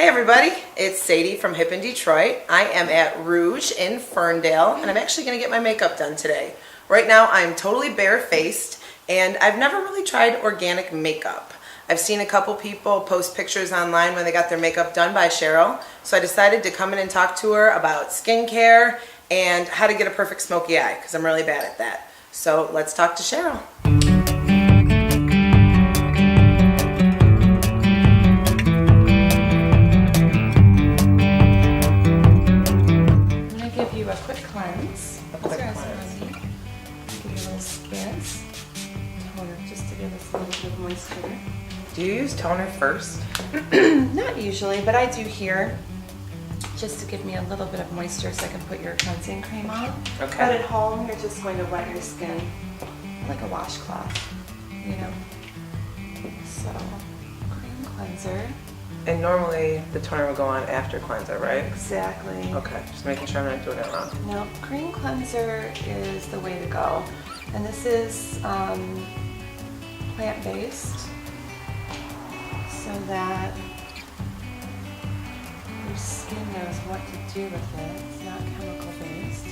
Hey everybody, it's Sadie from Hip in Detroit. I am at Rouge in Ferndale and I'm actually going to get my makeup done today. Right now I'm totally barefaced and I've never really tried organic makeup. I've seen a couple people post pictures online when they got their makeup done by Cheryl, so I decided to come in and talk to her about skincare and how to get a perfect smoky eye because I'm really bad at that. So let's talk to Cheryl. Do you use toner first? Not usually, but I do here, just to give me a little bit of moisture so I can put your cleansing cream on. Okay. But at home, you're just going to wet your skin like a washcloth, you know. So, cream cleanser. And normally the toner will go on after cleanser, right? Exactly. Okay, just making sure I'm not doing it wrong. No, cream cleanser is the way to go. And this is plant-based, so that your skin knows what to do with it. It's not chemical based.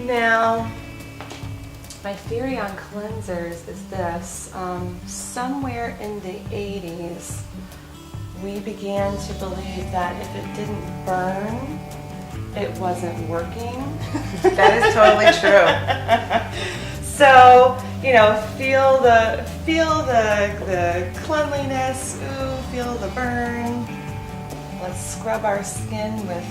Now, my theory on cleansers is this. Somewhere in the 80s, we began to believe that if it didn't burn, it wasn't working. That is totally true. So, you know, feel the cleanliness, ooh, feel the burn. Let's scrub our skin with...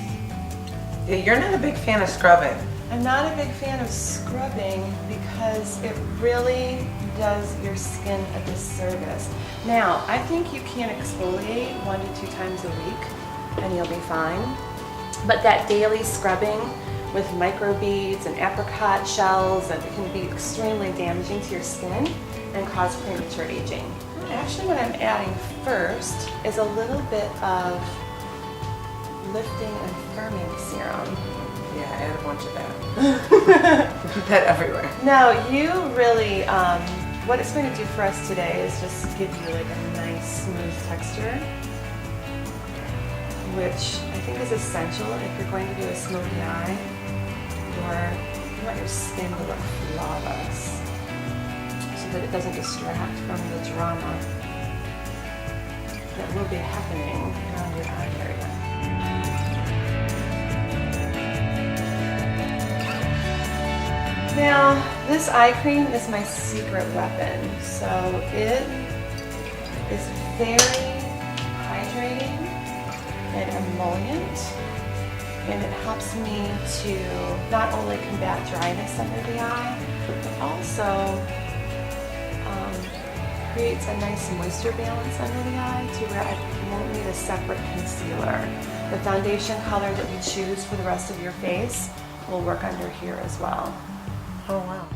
Yeah, you're not a big fan of scrubbing. I'm not a big fan of scrubbing because it really does your skin a disservice. Now, I think you can exfoliate 1 to 2 times a week and you'll be fine. But that daily scrubbing with microbeads and apricot shells, and it can be extremely damaging to your skin and cause premature aging. Actually, what I'm adding first is a little bit of lifting and firming serum. Yeah, add a bunch of that. Put that everywhere. Now, you really, what it's going to do for us today is just give you like a nice smooth texture, which I think is essential if you're going to do a smoky eye, or you want your skin to look flawless so that it doesn't distract from the drama that will be happening around your eye area. Now, this eye cream is my secret weapon. So it is very hydrating and emollient, and it helps me to not only combat dryness under the eye, but also creates a nice moisture balance under the eye to where I won't need a separate concealer. The foundation color that we choose for the rest of your face will work under here as well. Oh wow.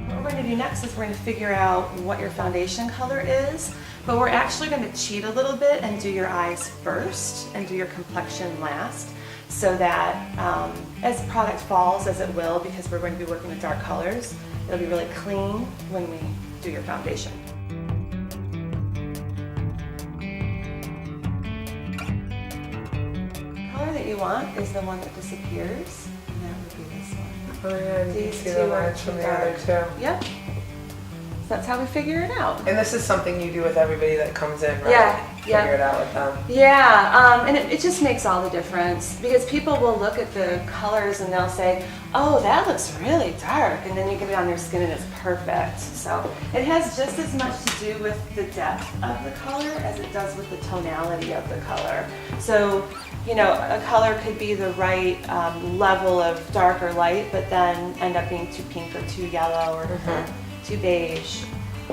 What we're going to do next is we're going to figure out what your foundation color is, but we're actually going to cheat a little bit and do your eyes first and do your complexion last, so that as product falls, as it will, because we're going to be working with dark colors, it'll be really clean when we do your foundation. That you want is the one that disappears, and that would be this one. Oh yeah, you can see the lines from the other too. Yep. So that's how we figure it out. And this is something you do with everybody that comes in, right? Yeah. Figure it out with them. Yeah, and it just makes all the difference, because people will look at the colors and they'll say, oh, that looks really dark, and then you get it on their skin and it's perfect. So it has just as much to do with the depth of the color as it does with the tonality of the color. So, you know, a color could be the right level of dark or light, but then end up being too pink or too yellow or too beige.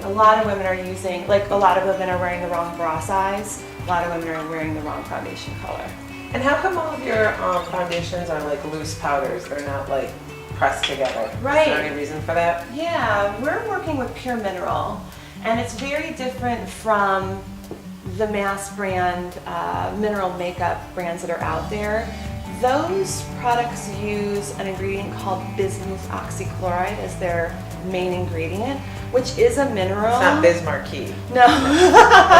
A lot of women are using, like a lot of women are wearing the wrong bra size, a lot of women are wearing the wrong foundation color. And how come all of your foundations are like loose powders? They're not like pressed together. Right. Is there any reason for that? Yeah, we're working with pure mineral, and it's very different from the mass brand mineral makeup brands that are out there, those products use an ingredient called bismuth oxychloride as their main ingredient, which is a mineral. It's not Bismarcky. No.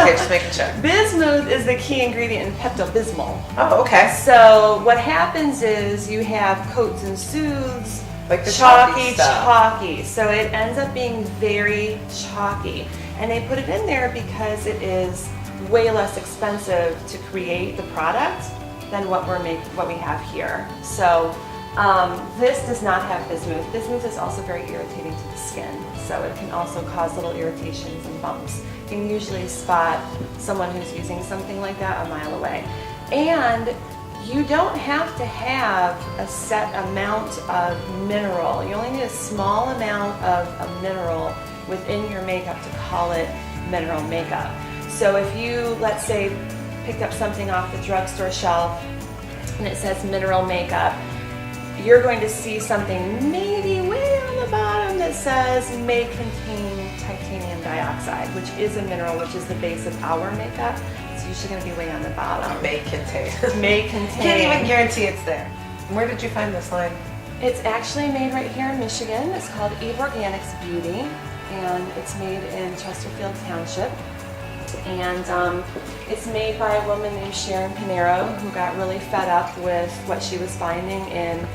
Okay, just make a check. Bismuth is the key ingredient in Pepto-Bismol. Oh, okay. So what happens is you have coats and soothes, Like the chalky stuff. chalky. So it ends up being very chalky. And they put it in there because it is way less expensive to create the product than what we have here. So this does not have bismuth. Bismuth is also very irritating to the skin, so it can also cause little irritations and bumps. You can usually spot someone who's using something like that a mile away. And you don't have to have a set amount of mineral. You only need a small amount of a mineral within your makeup to call it mineral makeup. So if you, let's say, picked up something off the drugstore shelf and it says mineral makeup, you're going to see something maybe way on the bottom that says may contain titanium dioxide, which is a mineral, which is the base of our makeup. It's usually going to be way on the bottom. May contain. May contain. Can't even guarantee it's there. Where did you find this line? It's actually made right here in Michigan. It's called Eve Organics Beauty, and it's made in Chesterfield Township. And it's made by a woman named Sharon Pinero, who got really fed up with what she was finding in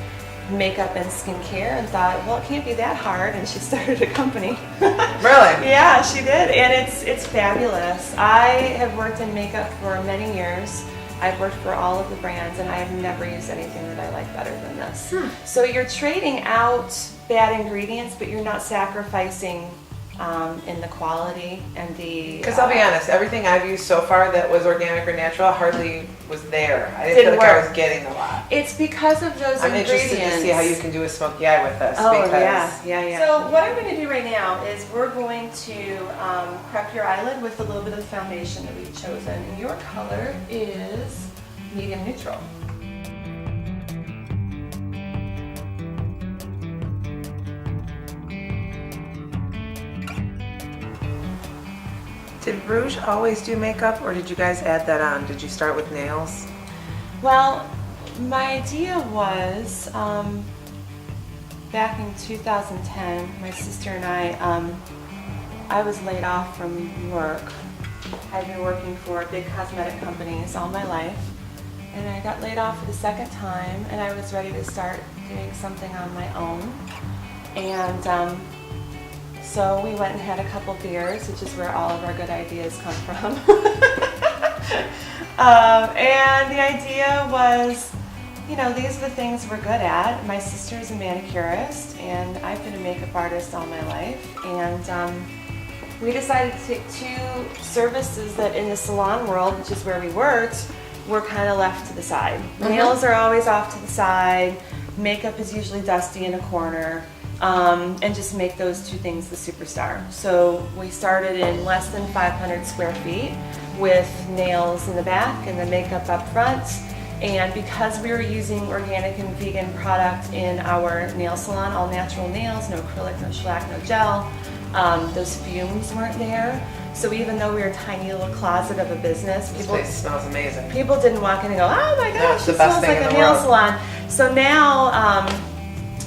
makeup and skincare and thought, well, it can't be that hard, and she started a company. Really? Yeah, she did, and it's fabulous. I have worked in makeup for many years. I've worked for all of the brands, and I have never used anything that I like better than this. So you're trading out bad ingredients, but you're not sacrificing in the quality and the... Because I'll be honest, everything I've used so far that was organic or natural hardly was there. I didn't feel like I was getting a lot. It's because of those I'm ingredients. interested to see how you can do a smoky eye with this. Oh, because yeah. So what I'm going to do right now is we're going to prep your eyelid with a little bit of the foundation that we've chosen. And your color is medium neutral. Did Rouge always do makeup, or did you guys add that on? Did you start with nails? Well, my idea was back in 2010, my sister and I was laid off from work. I've been working for big cosmetic companies all my life, and I got laid off for the second time, and I was ready to start doing something on my own. And so we went and had a couple beers, which is where all of our good ideas come from. And the idea was, you know, these are the things we're good at. My sister's a manicurist, and I've been a makeup artist all my life. And we decided to take two services that in the salon world, which is where we worked, were kind of left to the side. Nails are always off to the side. Makeup is usually dusty in a corner. And just make those two things the superstar. So we started in less than 500 square feet with nails in the back and the makeup up front. And because we were using organic and vegan product in our nail salon, all natural nails, no acrylic, no shellac, no gel, those fumes weren't there. So even though we were a tiny little closet of a business, This place smells amazing. people didn't walk in and go, oh my No, gosh, it's the it best smells thing like in a the nail world. salon. So now,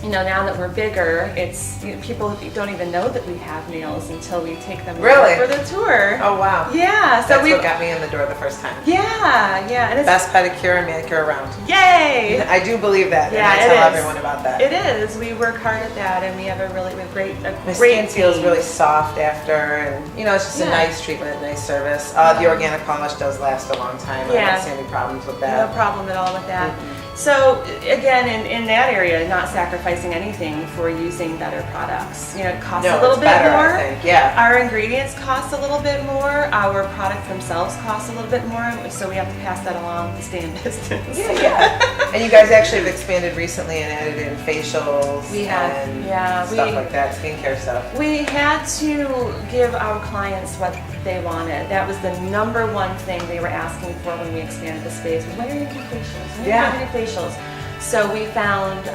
you know, now that we're bigger, it's, you know, people don't even know that we have nails until we take them Really? for the tour. Oh wow. Yeah, so That's we what got me in the door the first time. yeah, and it's Best pedicure and manicure around. yay. I do believe that, Yeah, and I it tell is. everyone about that. It is. We work hard at that, and we have a great My skin feels team. really soft after, and you know, it's just a Yeah. nice treatment, nice service. The organic polish does last a long time. I Yeah. don't see any problems with No that. problem at all with that. So again, in that area, not sacrificing anything for using better products. You know, it costs No, a little it's bit better, more. I think. Yeah. Our ingredients cost a little bit more. Our products themselves cost a little bit more. So we have to pass that along to stay in business. Yeah. And you guys actually have expanded recently and added in facials We have, and yeah, stuff like that, skincare stuff. We had to give our clients what they wanted. That was the number one thing they were asking for when we expanded the space. Was, when are you going to do facials? When are you going to do facials? So we found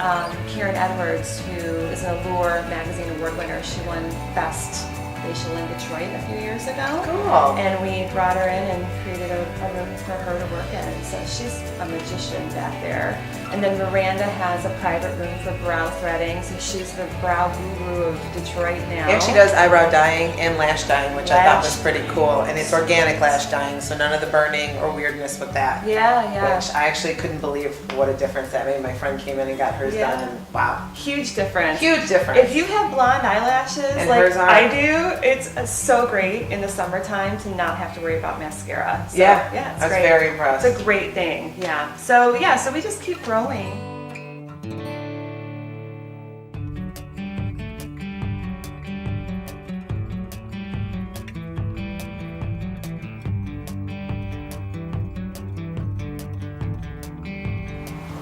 Karen Edwards, who is an Allure magazine award winner. She won best facial in Detroit a few years ago. Cool. And we brought her in and created a room for her to work in. So she's a magician back there. And then Miranda has a private room for brow threading. So she's the brow guru of Detroit now. And she does eyebrow dyeing and lash dyeing, which I thought was pretty cool. And it's organic lash dyeing, so none of the burning or weirdness with that. Yeah, yeah. Which I actually couldn't believe what a difference that made. My friend came in and got hers done, and wow. Huge difference. Huge difference. If you have blonde eyelashes And like hers are. I do, it's so great in the summertime to not have to worry about mascara. So, yeah, it's I was great. very impressed. It's a great thing, yeah. So we just keep growing.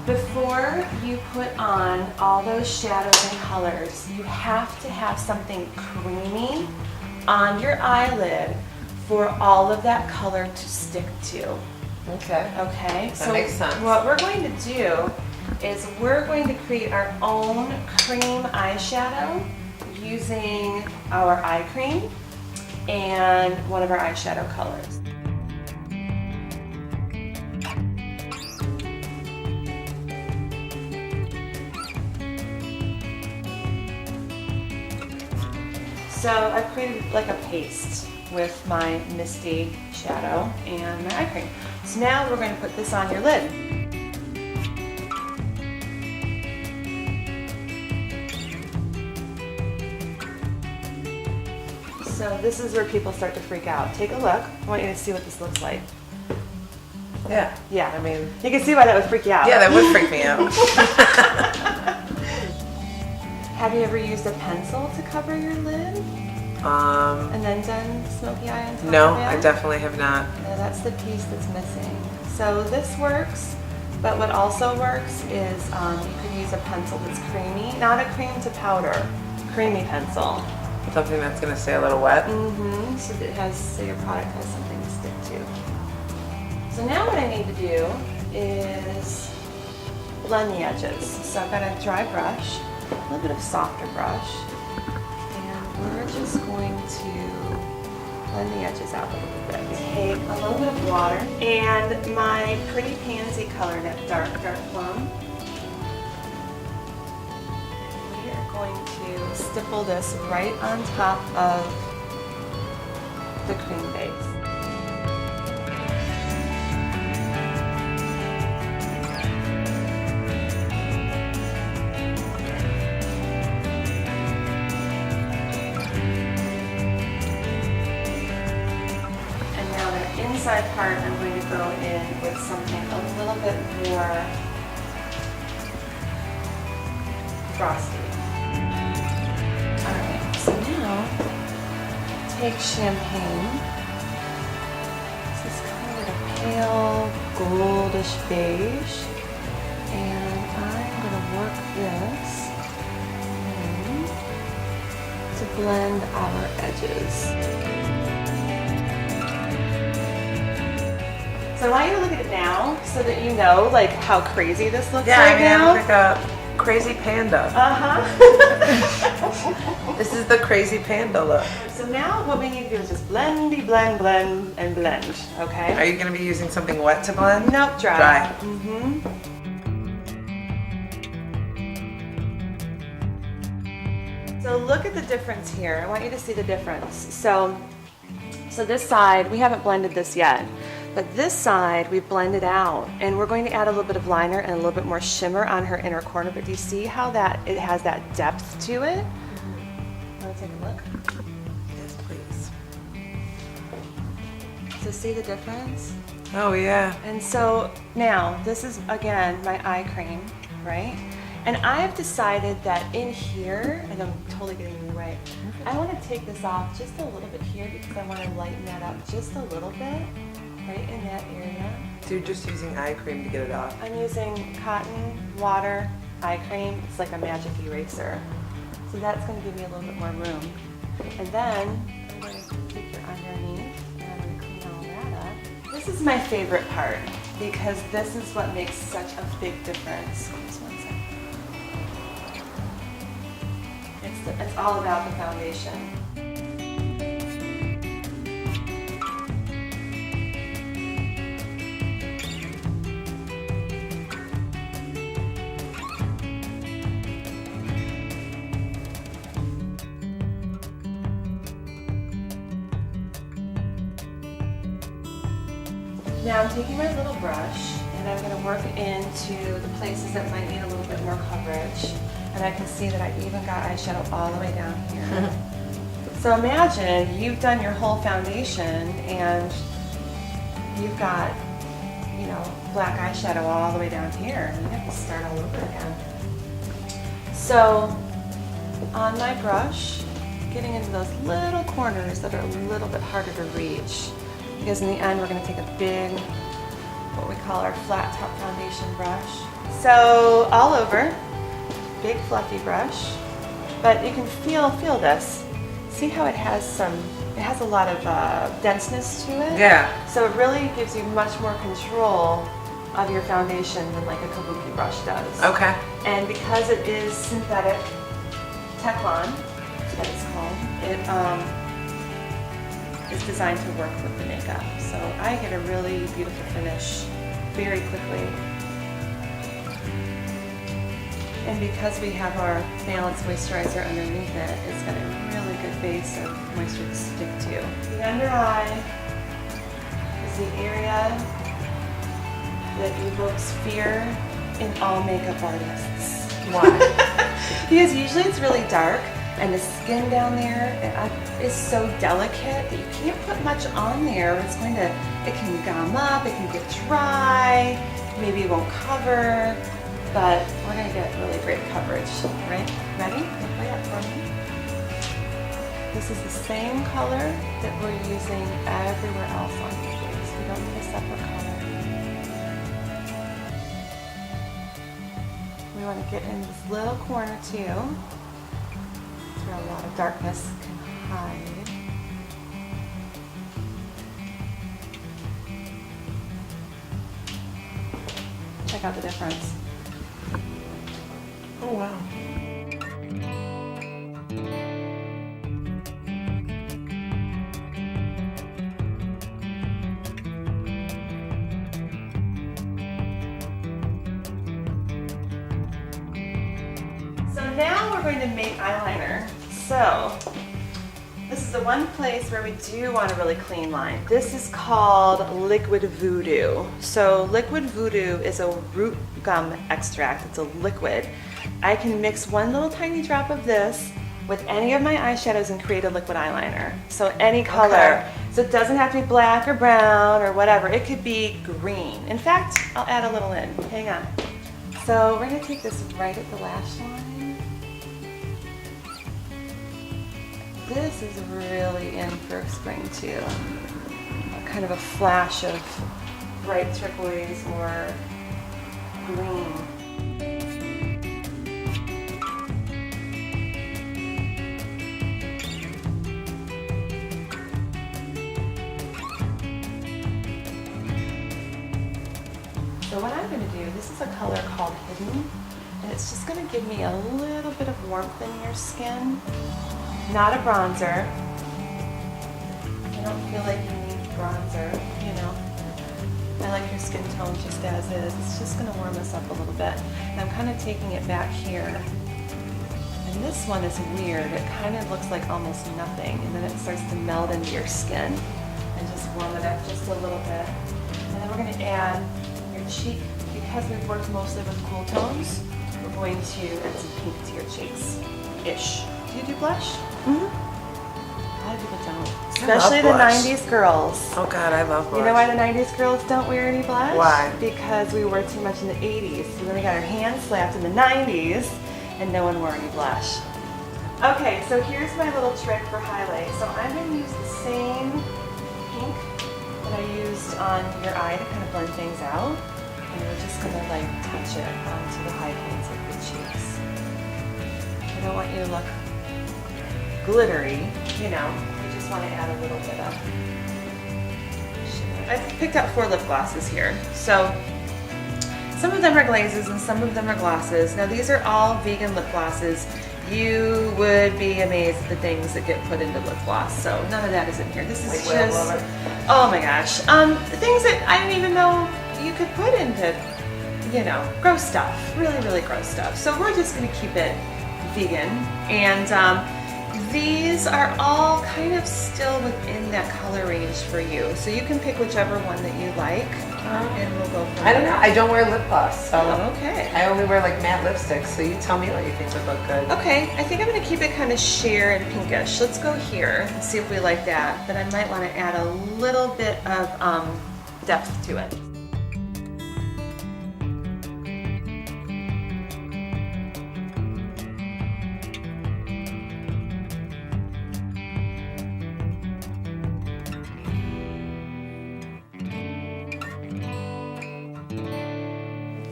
Before you put on all those shadows and colors, you have to have something creamy on your eyelid for all of that color to stick to. Okay. Okay? That makes sense. What we're going to do is we're going to create our own cream eyeshadow using our eye cream and one of our eyeshadow colors. So I've created like a paste with my Misty shadow and my eye cream. So now we're going to put this on your lid. So this is where people start to freak out. Take a look. I want you to see what this looks like. Yeah. Yeah. I mean, You can see why that would freak you out. yeah, that would freak me out. Have you ever used a pencil to cover your lid and then done smoky eye on top No, of it? I definitely have not. No, that's the piece that's missing. So this works, but what also works is you could use a pencil that's creamy, not a cream to powder, creamy pencil. Something that's going to stay a little wet. Mm-hmm. So that it has, so your product has something to stick to. So now what I need to do is blend the edges. So I've got a dry brush, a little bit of softer brush, and we're just going to blend the edges out a little bit. Take a little bit of water and my pretty pansy color, that dark plum. We are going to stipple this right on top of the cream base. Inside part, I'm going to go in with something a little bit more frosty. Alright, so now take champagne. This is kind of a pale goldish beige, and I'm going to work this in to blend our edges. So I want you to look at it now so that you know like how crazy this looks right now. Like a crazy panda. This is the crazy panda look. So now what we need to do is just blendy, blend, blend, and blend, okay? Are you going to be using something wet to blend? Nope, dry. Dry. Mm-hmm. So look at the difference here. I want you to see the difference. So this side, we haven't blended this yet. But this side, we've blended out, and we're going to add a little bit of liner and a little bit more shimmer on her inner corner. But do you see how that it has that depth to it? Want to take a look? Yes, please. So see the difference? Oh, yeah. And so now, this is, again, my eye cream, right? And I've decided that in here, and I'm totally getting in the way, I want to take this off just a little bit here because I want to lighten that up just a little bit. Right in that area. So you're just using eye cream to get it off? I'm using cotton, water, eye cream. It's like a magic eraser. So that's going to give me a little bit more room. And then I'm going to take your underneath and I'm going to clean all that up. This is my favorite part because this is what makes such a big difference. Just one second. It's all about the foundation. Now I'm taking my little brush and I'm going to work into the places that might need a little bit more coverage. And I can see that I even got eyeshadow all the way down here. So imagine you've done your whole foundation and you've got, you know, black eyeshadow all the way down here. And you have to start all over again. So on my brush, getting into those little corners that are a little bit harder to reach, because in the end we're going to take a big, what we call our flat top foundation brush. So all over, big fluffy brush, but you can feel this. See how it has a lot of denseness to it? Yeah. So it really gives you much more control of your foundation than like a kabuki brush does. Okay. And because it is synthetic Teflon, that it's called, it is designed to work with the makeup. So I get a really beautiful finish very quickly. And because we have our balanced moisturizer underneath it, it's got a really good base of moisture to stick to. The under eye is the area that evokes fear in all makeup artists. Why? Because usually it's really dark and the skin down there is so delicate that you can't put much on there. It can gum up, it can get dry, maybe it won't cover, but we're gonna get really great coverage, right? Ready? Look right up for me. This is the same color that we're using everywhere else on the face. We don't need a separate color. We want to get in this little corner too. That's where a lot of darkness can hide. Check out the difference. Oh, wow. So now we're going to make eyeliner. So this is the one place where we do want a really clean line. This is called Liquid Voodoo. So Liquid Voodoo is a root gum extract. It's a liquid. I can mix one little tiny drop of this with any of my eyeshadows and create a liquid eyeliner. So any color. Okay. So it doesn't have to be black or brown or whatever. It could be green. In fact, I'll add a little in. Hang on. So we're going to take this right at the lash line. This is really in for spring too. Kind of a flash of bright turquoise or green. So what I'm going to do, this is a color called Hidden, and it's just going to give me a little bit of warmth in your skin. Not a bronzer. I don't feel like you need bronzer, you know. I like your skin tone just as is. It's just going to warm us up a little bit. And I'm kind of taking it back here. And this one is weird. It kind of looks like almost nothing, and then it starts to meld into your skin and just warm it up just a little bit. And then we're going to add your cheek. Because we've worked mostly with cool tones, we're going to add some pink to your cheeks-ish. Do you do blush? Mm-hmm. A lot of people don't. Especially the 90s girls. Oh God, I love blush. You know why the 90s girls don't wear any blush? Why? Because we wore too much in the 80s. So then we got our hands slapped in the 90s and no one wore any blush. Okay, so here's my little trick for highlight. So I'm going to use the same pink that I used on your eye to kind of blend things out. And we're just going to like touch it onto the high points of your cheeks. I don't want you to look glittery, you know. You just want to add a little bit of shimmer. I picked out 4 lip glosses here. So some of them are glazes and some of them are glosses. Now these are all vegan lip glosses. You would be amazed at the things that get put into lip gloss. So none of that is in here. This is just, oh my gosh. The things that I didn't even know you could put into, you know, gross stuff. Really, really gross stuff. So we're just going to keep it vegan. And These are all kind of still within that color range for you. So you can pick whichever one that you like, and we'll go from I don't there. know. I don't wear lip gloss, so Oh, okay. I only wear like matte lipstick. So you tell me what you think would look good. Okay, I think I'm going to keep it kind of sheer and pinkish. Let's go here and see if we like that. But I might want to add a little bit of depth to it.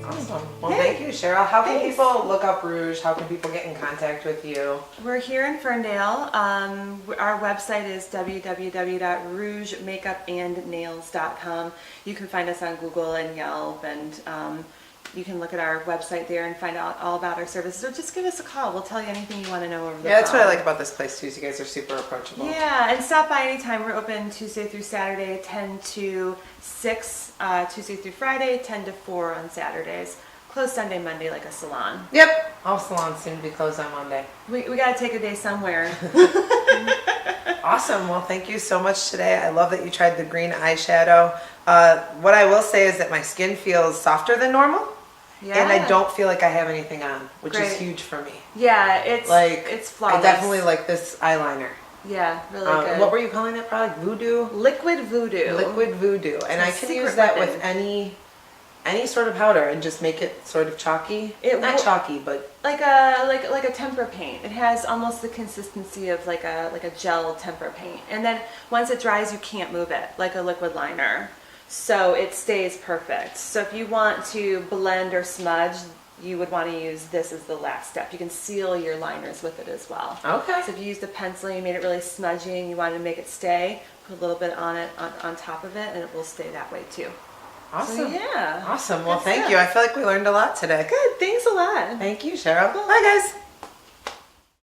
Awesome. Well, Hey, thank you, Cheryl. How can thanks. people look up Rouge? How can people get in contact with you? We're here in Ferndale. Our website is www.rougemakeupannails.com. You can find us on Google and Yelp, and you can look at our website there and find out all about our services, or just give us a call. We'll tell you anything you want to know over the Yeah, that's what I phone. like about this place too. Is you guys are super approachable. Yeah, and stop by anytime. We're open Tuesday through Saturday, 10 to 6, Tuesday through Friday, 10 to 4 on Saturdays. Closed Sunday, Monday, like a salon. Yep. All salons seem to be closed on Monday. We got to take a day somewhere. Awesome. Well, thank you so much today. I love that you tried the green eyeshadow. What I will say is that my skin feels softer than normal. Yeah. And I don't feel like I have anything on, which is Great. huge for me. Yeah, it's flawless. I definitely like this eyeliner. Yeah, really good. What were you calling that product? Voodoo? Liquid Voodoo. Liquid Voodoo. And my I can secret use that weapon. with any sort of powder and just make it sort of chalky. Not chalky, but Like a tempera paint. It has almost the consistency of like a gel tempera paint. And then once it dries, you can't move it like a liquid liner. So it stays perfect. So if you want to blend or smudge, you would want to use this as the last step. You can seal your liners with it as well. okay. So if you used a pencil, you made it really smudgy and you wanted to make it stay, put a little bit on it on top of it, and it will stay that way too. Awesome. So, yeah. Awesome. Well, Good thank stuff. you. I feel like we learned a lot today. Good. Thanks a lot. Thank you, Cheryl. Bye, guys.